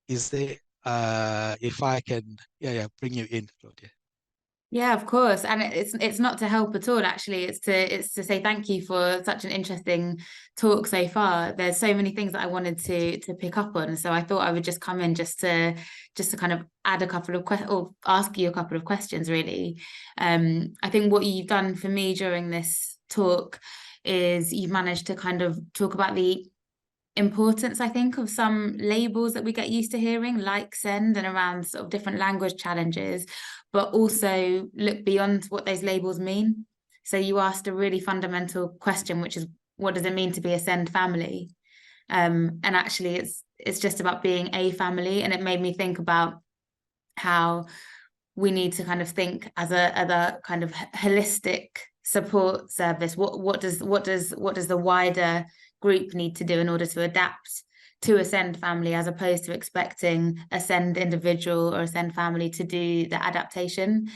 S3: Is there, if I can, bring you in, Claudia.
S1: Yeah, of course. And it's not to help at all, actually. It's to say thank you for such an interesting talk so far. There's so many things that I wanted to pick up on. So I thought I would just come in just to kind of add a couple of questions, or ask you a couple of questions, really. I think what you've done for me during this talk is you've managed to kind of talk about the importance, I think, of some labels that we get used to hearing, like SEND, and around sort of different language challenges, but also look beyond what those labels mean. So you asked a really fundamental question, which is, what does it mean to be a SEND family? And actually, it's just about being a family. And it made me think about how we need to kind of think as a kind of holistic support service. What does the wider group need to do in order to adapt to a SEND family, as opposed to expecting a SEND individual or a SEND family to do the adaptation?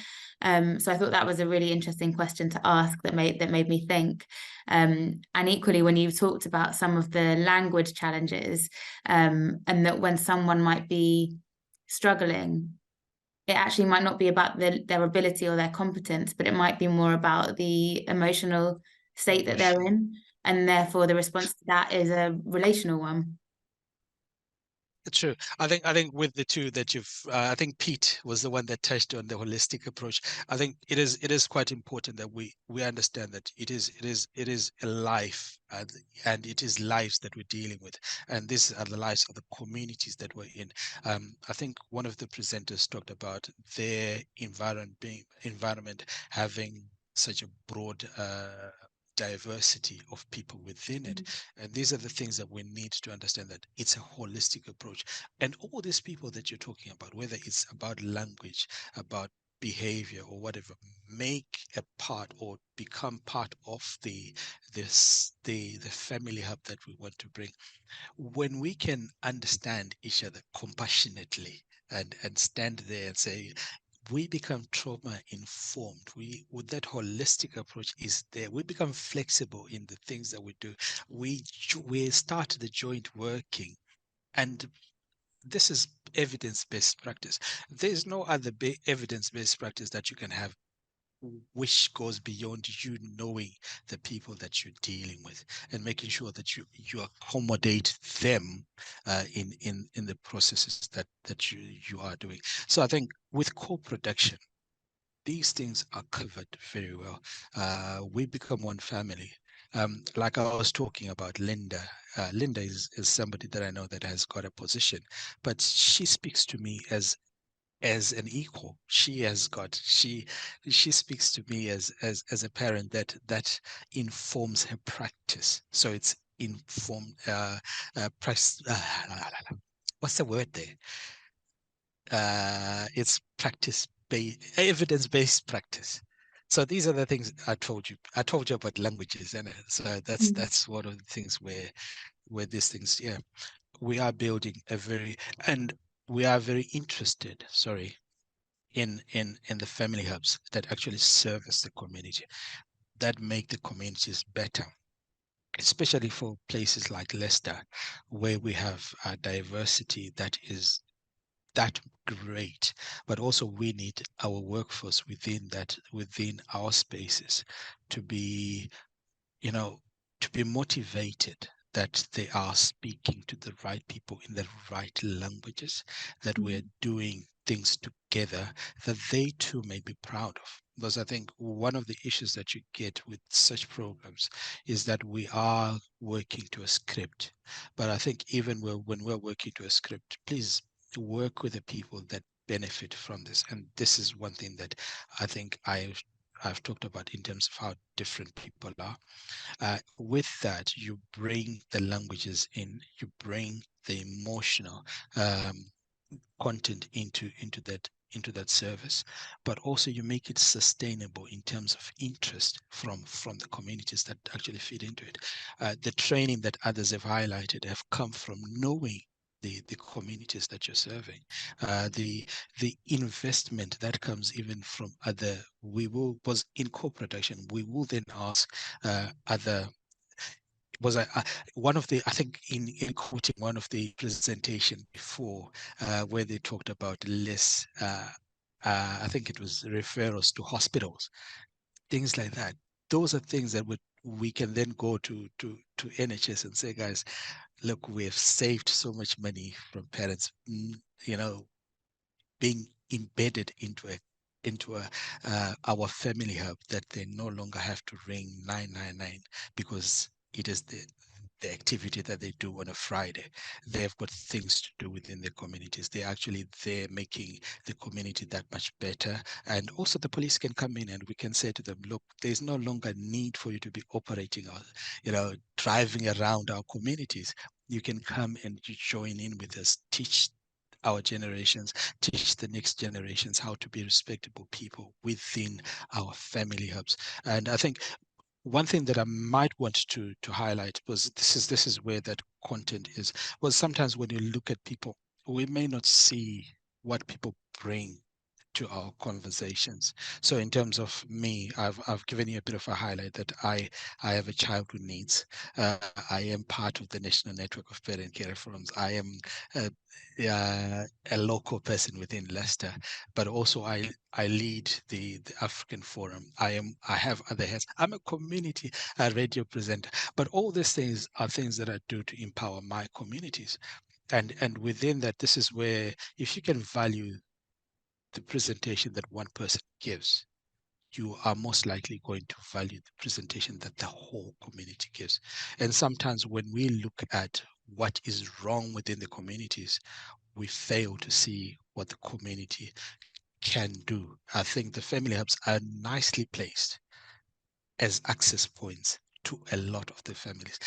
S1: So I thought that was a really interesting question to ask, that made me think. And equally, when you talked about some of the language challenges, and that when someone might be struggling, it actually might not be about their ability or their competence, but it might be more about the emotional state that they're in. And therefore the response to that is a relational one.
S3: True. I think with the two that you've, I think Pete was the one that touched on the holistic approach. I think it is quite important that we understand that it is a life, and it is lives that we're dealing with, and these are the lives of the communities that we're in. I think one of the presenters talked about their environment having such a broad diversity of people within it. And these are the things that we need to understand, that it's a holistic approach. And all these people that you're talking about, whether it's about language, about behavior, or whatever, make a part or become part of the family hub that we want to bring. When we can understand each other compassionately, and stand there and say, we become trauma informed. We, with that holistic approach, is there. We become flexible in the things that we do. We start the joint working, and this is evidence-based practice. There's no other evidence-based practice that you can have which goes beyond you knowing the people that you're dealing with, and making sure that you accommodate them in the processes that you are doing. So I think with co-production, these things are covered very well. We become one family. Like I was talking about Linda. Linda is somebody that I know that has got a position, but she speaks to me as an equal. She speaks to me as a parent that informs her practice. So it's informed practice. What's the word there? It's evidence-based practice. So these are the things I told you. I told you about languages, and so that's one of the things where these things, yeah, we are building and we are very interested, sorry, in the family hubs that actually service the community, that make the communities better, especially for places like Leicester, where we have a diversity that is that great, but also we need our workforce within our spaces to be, to be motivated, that they are speaking to the right people in the right languages, that we're doing things together that they too may be proud of. Because I think one of the issues that you get with such programs is that we are working to a script. But I think even when we're working to a script, please work with the people that benefit from this. And this is one thing that I think I've talked about in terms of how different people are. With that, you bring the languages in, you bring the emotional content into that service, but also you make it sustainable in terms of interest from the communities that actually feed into it. The training that others have highlighted have come from knowing the communities that you're serving. The investment that comes even from other, was in co-production, we will then ask other, was one of the, I think in quoting one of the presentation before, where they talked about less, I think it was referrals to hospitals, things like that. Those are things that we can then go to NHS and say, guys, look, we have saved so much money from parents, being embedded into our family hub, that they no longer have to ring 999 because it is the activity that they do on a Friday. They've got things to do within their communities. They're actually there making the community that much better. And also the police can come in and we can say to them, look, there's no longer need for you to be operating or, driving around our communities. You can come and you join in with us, teach our generations, teach the next generations how to be respectable people within our family hubs. And I think one thing that I might want to highlight was this is where that content is. Well, sometimes when you look at people, we may not see what people bring to our conversations. So in terms of me, I've given you a bit of a highlight that I have a child with needs. I am part of the National Network of Parent Care Forums. I am a local person within Leicester, but also I lead the African Forum. I have other heads. I'm a community radio presenter, but all these things are things that I do to empower my communities. And within that, this is where, if you can value the presentation that one person gives, you are most likely going to value the presentation that the whole community gives. And sometimes when we look at what is wrong within the communities, we fail to see what the community can do. I think the family hubs are nicely placed as access points to a lot of the families.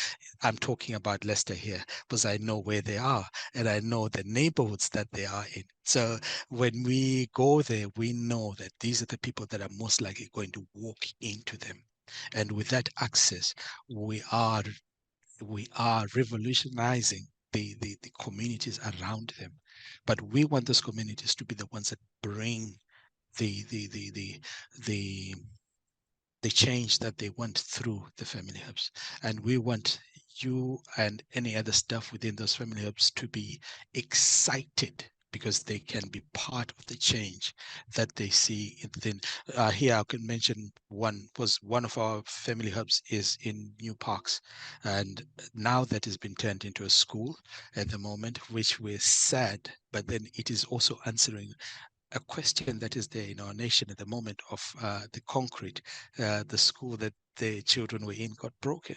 S3: I'm talking about Leicester here because I know where they are and I know the neighborhoods that they are in. So when we go there, we know that these are the people that are most likely going to walk into them. And with that access, we are revolutionizing the communities around them. But we want those communities to be the ones that bring the change that they want through the family hubs. And we want you and any other staff within those family hubs to be excited because they can be part of the change that they see within. Here I can mention one of our family hubs is in New Parks, and now that has been turned into a school at the moment, which we're sad, but then it is also answering a question that is there in our nation at the moment of the concrete. The school that the children were in got broke,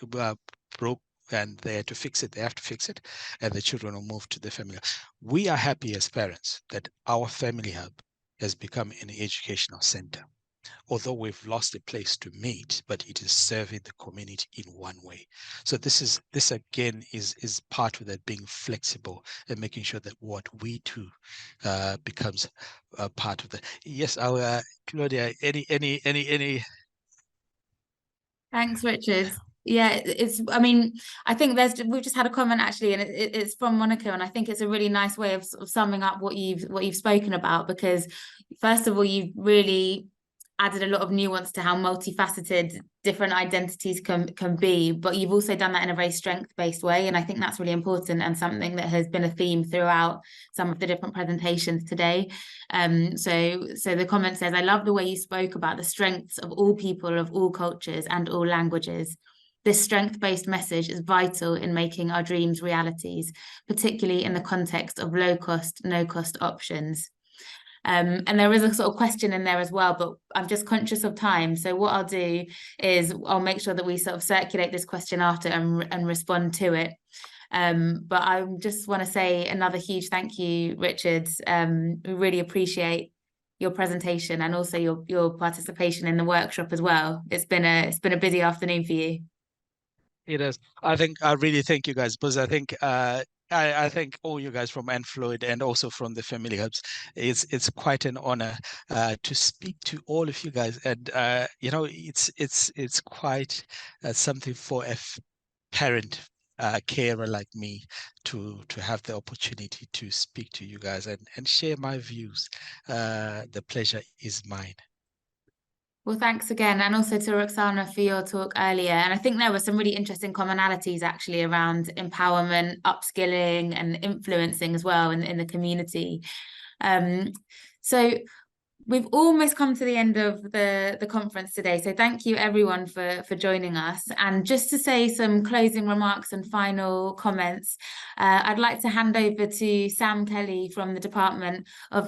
S3: and they had to fix it. They have to fix it, and the children will move to the family hub. We are happy as parents that our family hub has become an educational center. Although we've lost a place to meet, but it is serving the community in one way. So this again is part of that, being flexible and making sure that what we do becomes part of that. Yes, our Claudia, any.
S1: Thanks, Richard. Yeah, I mean, I think we've just had a comment actually, and it's from Monica, and I think it's a really nice way of sort of summing up what you've spoken about, because first of all, you've really added a lot of nuance to how multifaceted different identities can be, but you've also done that in a very strength-based way, and I think that's really important and something that has been a theme throughout some of the different presentations today. So the comment says, I love the way you spoke about the strengths of all people of all cultures and all languages. This strength-based message is vital in making our dreams realities, particularly in the context of low-cost, no-cost options. And there is a sort of question in there as well, but I'm just conscious of time. So what I'll do is I'll make sure that we sort of circulate this question after and respond to it. But I just want to say another huge thank you, Richard. We really appreciate your presentation and also your participation in the workshop as well. It's been a busy afternoon for you.
S3: It is. I really thank you guys, because I think I think all you guys from Floyd and also from the Family Hubs, it's quite an honor to speak to all of you guys, and you know, it's quite something for a parent carer like me to have the opportunity to speak to you guys and share my views. The pleasure is mine.
S1: Well, thanks again, and also to Roxana for your talk earlier. And I think there were some really interesting commonalities actually around empowerment, upskilling, and influencing as well in the community. So we've almost come to the end of the conference today. So thank you everyone for joining us. And just to say some closing remarks and final comments, I'd like to hand over to Sam Kelly from the Department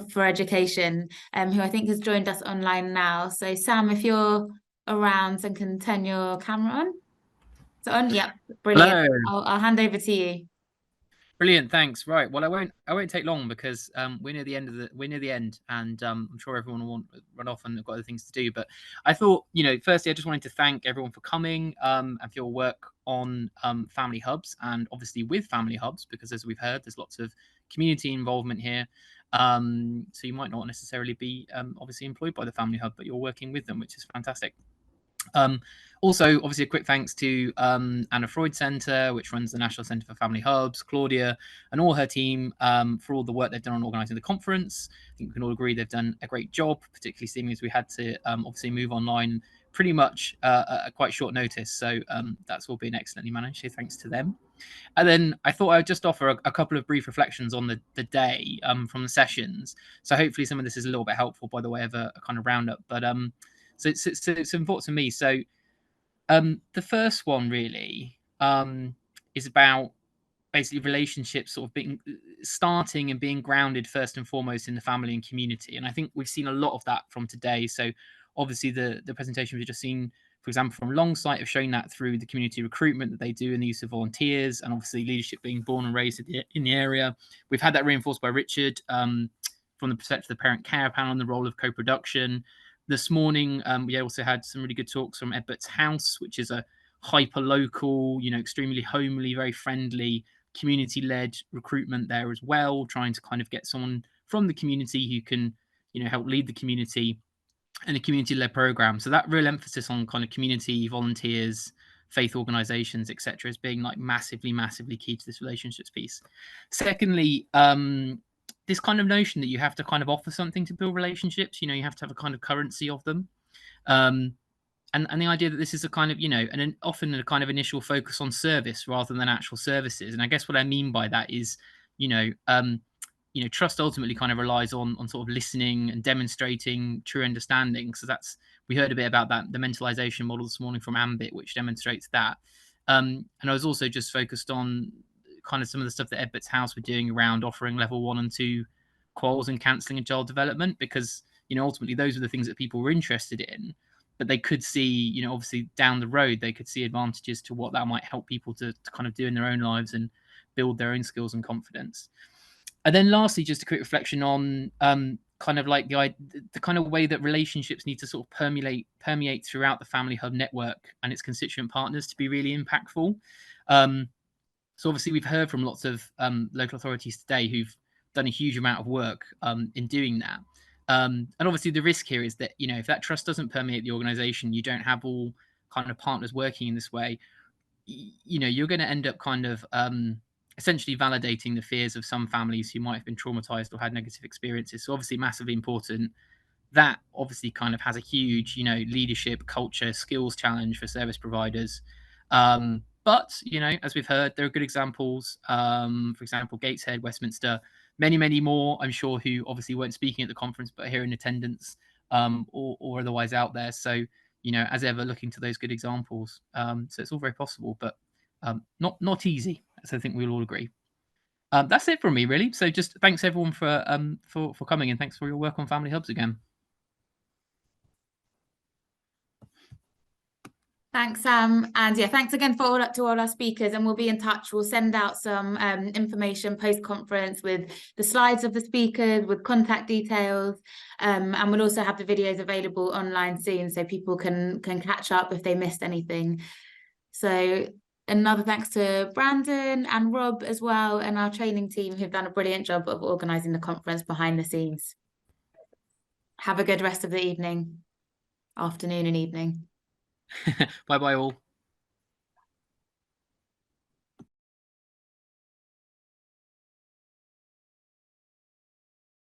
S1: for Education, who I think has joined us online now. So Sam, if you're around and can turn your camera on. It's on? Yep, brilliant. I'll hand over to you.
S4: Brilliant, thanks. Right, well, I won't take long because we're near the end, and I'm sure everyone will want to run off and have got other things to do. But I thought, you know, firstly, I just wanted to thank everyone for coming and for your work on Family Hubs, and obviously with Family Hubs, because as we've heard, there's lots of community involvement here. So you might not necessarily be obviously employed by the Family Hub, but you're working with them, which is fantastic. Also, obviously, a quick thanks to Anna Freud Centre, which runs the National Centre for Family Hubs, Claudia, and all her team for all the work they've done on organising the conference. I think we can all agree they've done a great job, particularly seeing as we had to obviously move online pretty much at quite short notice. So that's all been excellently managed. So thanks to them. And then I thought I would just offer a couple of brief reflections on the day from the sessions. So hopefully some of this is a little bit helpful by the way of a kind of roundup. But so it's important to me. So the first one really is about basically relationships sort of starting and being grounded first and foremost in the family and community. And I think we've seen a lot of that from today. So obviously the presentation we've just seen, for example, from Longsight, have shown that through the community recruitment that they do and the use of volunteers, and obviously leadership being born and raised in the area. We've had that reinforced by Richard from the perspective of the parent care panel and the role of co-production. This morning, we also had some really good talks from Edbert's House, which is a hyper-local, you know, extremely homely, very friendly, community-led recruitment there as well, trying to kind of get someone from the community who can, you know, help lead the community and a community-led program. So that real emphasis on kind of community, volunteers, faith organizations, etc., is being like massively, massively key to this relationships piece. Secondly, this kind of notion that you have to kind of offer something to build relationships, you know, you have to have a kind of currency of them. And the idea that this is a kind of, you know, and often a kind of initial focus on service rather than actual services. And I guess what I mean by that is, you know, trust ultimately kind of relies on sort of listening and demonstrating true understanding. So that's, we heard a bit about that, the mentalization model this morning from Ambit, which demonstrates that. And I was also just focused on kind of some of the stuff that Edbert's House were doing around offering level 1 and 2 quals and cancelling and child development, because, you know, ultimately those were the things that people were interested in, but they could see, you know, obviously down the road, they could see advantages to what that might help people to kind of do in their own lives and build their own skills and confidence. And then lastly, just a quick reflection on kind of like the kind of way that relationships need to sort of permeate throughout the Family Hub network and its constituent partners to be really impactful. So obviously we've heard from lots of local authorities today who've done a huge amount of work in doing that. And obviously the risk here is that, you know, if that trust doesn't permeate the organization, you don't have all kind of partners working in this way, you know, you're going to end up kind of essentially validating the fears of some families who might have been traumatized or had negative experiences. So obviously massively important that obviously kind of has a huge, you know, leadership, culture, skills challenge for service providers. But, you know, as we've heard, there are good examples. For example, Gateshead, Westminster, many more, I'm sure, who obviously weren't speaking at the conference, but are here in attendance, or otherwise out there. So, you know, as ever, looking to those good examples. So it's all very possible, but not easy, as I think we'll all agree. That's it from me, really. So just thanks everyone for coming, and thanks for your work on Family Hubs again.
S1: Thanks, Sam. And yeah, thanks again to all our speakers, and we'll be in touch. We'll send out some information post-conference with the slides of the speakers, with contact details, and we'll also have the videos available online soon so people can catch up if they missed anything. So another thanks to Brandon and Rob as well, and our training team who've done a brilliant job of organising the conference behind the scenes. Have a good rest of the evening, afternoon and evening.
S4: Bye all.